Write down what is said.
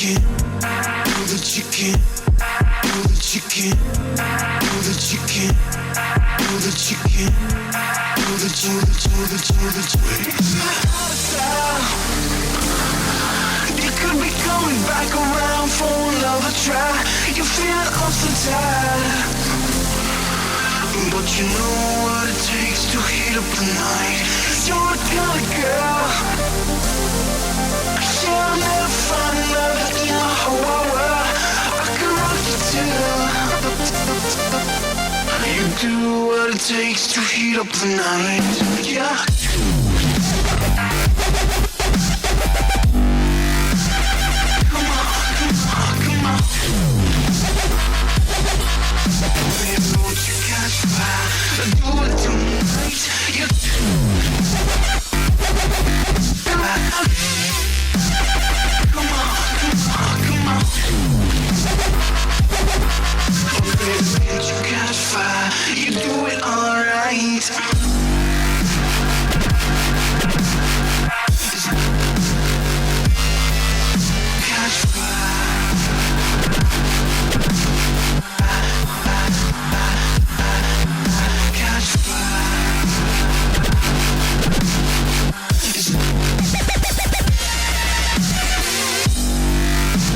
chicken, do the chicken, do the chicken, do the chicken, do the chicken, do the chicken. You could be coming back around for another try. You feel I'm so tired, but you know what it takes to heat up the night. You're a kind of girl, yeah, I'll never find another in my whole world. I can rock you till you do what it takes to heat up the night. Yeah. Come on, come on. Baby, won't you catch fire? Do it tonight. You. Come on, come on. Oh, baby, won't you catch fire? You do it alright.